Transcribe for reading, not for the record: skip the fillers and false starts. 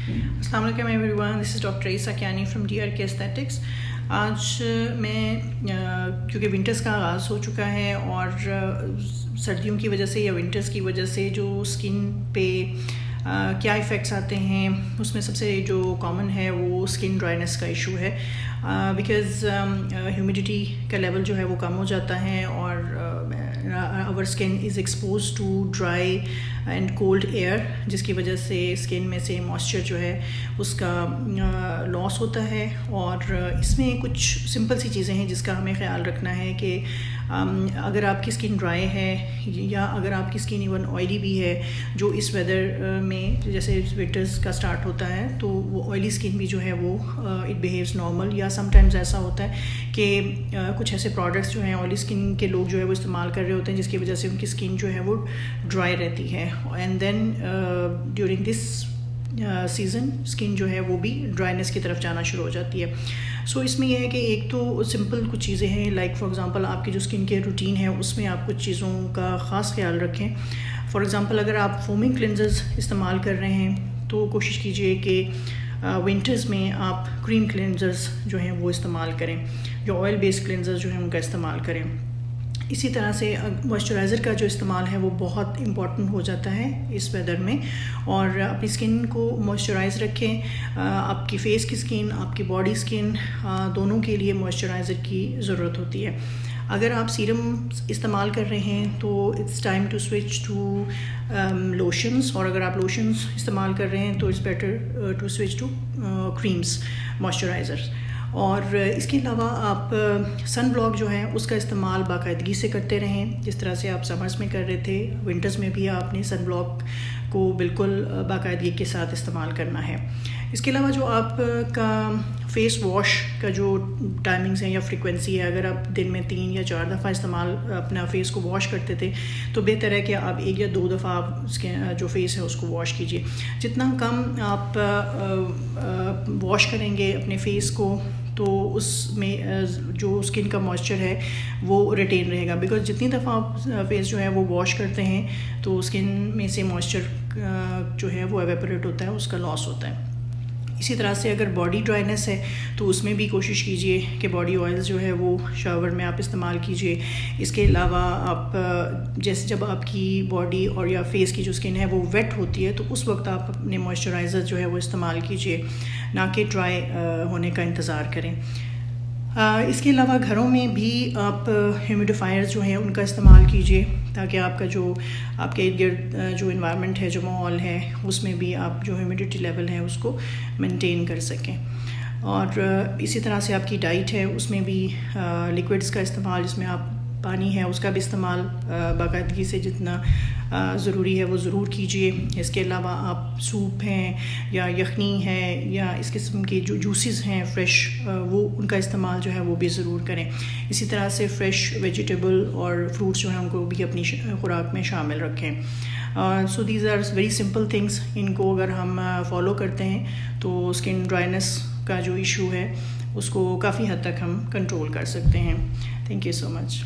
अस्सलाम वालेकुम everyone, this is doctor Isa Kiani from DRK aesthetics. आज मैं क्योंकि विंटर्स का आगाज़ हो चुका है और सर्दियों की वजह से या विंटर्स की वजह से जो स्किन पे क्या इफ़ेक्ट्स आते हैं, उसमें सबसे जो कॉमन है वो स्किन ड्राइनेस का इशू है। बिकॉज़ ह्यूमिडिटी का लेवल जो है वो कम हो जाता है और our skin is expose to dry and cold air, जिसकी वजह से स्किन में से मॉइस्चर जो है उसका लॉस होता है। और इसमें कुछ सिंपल सी चीज़ें हैं जिसका हमें ख्याल रखना है कि अगर आपकी स्किन ड्राई है या अगर आपकी स्किन इवन ऑयली भी है, जो इस वेदर में जैसे विंटर्स का स्टार्ट होता है तो वो ऑयली स्किन भी जो है वो इट बिहेव्स नॉर्मल, या समटाइम्स ऐसा होता है कि कुछ ऐसे प्रोडक्ट्स जो हैं ऑयली स्किन के लोग जो है वो इस्तेमाल कर रहे होते हैं जिसकी वजह से उनकी स्किन जो है वो ड्राई रहती है। And then during this season skin जो है वो भी ड्राइनेस की तरफ जाना शुरू हो जाती है। सो इसमें यह है कि एक तो सिंपल कुछ चीज़ें हैं, लाइक फॉर एग्जांपल आपकी जो स्किन केयर रूटीन है उसमें आप कुछ चीज़ों का ख़ास ख्याल रखें। फॉर एग्जांपल अगर आप फोमिंग क्लिनजर्स इस्तेमाल कर रहे हैं तो कोशिश कीजिए कि विंटर्स में आप क्रीम क्लिनजर्स जो हैं वो इस्तेमाल करें, जो ऑयल बेस्ड क्लिनजर्स जो हैं उनका इस्तेमाल करें। इसी तरह से मॉइस्चराइज़र का जो इस्तेमाल है वो बहुत इम्पॉर्टेंट हो जाता है इस वेदर में। और अपनी स्किन को मॉइस्चराइज़ रखें। आपकी फेस की स्किन, आपकी बॉडी स्किन दोनों के लिए मॉइस्चराइज़र की ज़रूरत होती है। अगर आप सीरम इस्तेमाल कर रहे हैं तो it's time to switch to lotions, और अगर आप लोशंस इस्तेमाल कर रहे हैं तो it's better to switch to creams moisturiser. और इसके अलावा आप सन ब्लॉक जो है उसका इस्तेमाल बाकायदगी से करते रहें, जिस तरह से आप समर्स में कर रहे थे, विंटर्स में भी आपने सन ब्लॉक को बिल्कुल बाकायदगी के साथ इस्तेमाल करना है। इसके अलावा जो आपका फेस वॉश का जो टाइमिंग्स हैं या फ्रीक्वेंसी है, अगर आप दिन में 3 या 4 दफ़ा इस्तेमाल अपना फेस को वॉश करते थे तो बेहतर है कि आप 1 या 2 दफ़ा आप उसके जो फेस है उसको वॉश कीजिए। जितना कम आप वॉश करेंगे अपने फेस को तो उसमें जो स्किन का मॉइस्चर है वो रिटेन रहेगा, बिकॉज जितनी दफ़ा आप फेस जो है वो वॉश करते हैं तो स्किन में से मॉइस्चर जो है वो एवेपोरेट होता है, उसका लॉस होता है। इसी तरह से अगर बॉडी ड्राइनेस है तो उसमें भी कोशिश कीजिए कि बॉडी ऑयल्स जो है वो शावर में आप इस्तेमाल कीजिए। इसके अलावा आप जैसे जब आपकी बॉडी और या फेस की जो स्किन है वो वेट होती है तो उस वक्त आप अपने मॉइस्चराइज़र जो है वो इस्तेमाल कीजिए, ना कि ड्राई होने का इंतज़ार करें। इसके अलावा घरों में भी आप ह्यूमिडिफायर्स जो हैं उनका इस्तेमाल कीजिए, ताकि आपका जो आपके इर्द गिर्द जो इन्वायरमेंट है, जो माहौल है, उसमें भी आप जो ह्यूमिडिटी लेवल है उसको मेंटेन कर सकें। और इसी तरह से आपकी डाइट है उसमें भी लिक्विड्स का इस्तेमाल, जिसमें आप पानी है उसका भी इस्तेमाल बाकायदगी से जितना ज़रूरी है वो ज़रूर कीजिए। इसके अलावा आप सूप हैं या यखनी है या इस किस्म के जो जूसेस हैं फ़्रेश, वो उनका इस्तेमाल जो है वो भी ज़रूर करें। इसी तरह से फ़्रेश वेजिटेबल और फ्रूट्स जो हैं उनको भी अपनी खुराक में शामिल रखें। So these are very simple things, इनको अगर हम फॉलो करते हैं तो स्किन ड्राइनेस का जो इशू है उसको काफ़ी हद तक हम कंट्रोल कर सकते हैं। Thank you so much.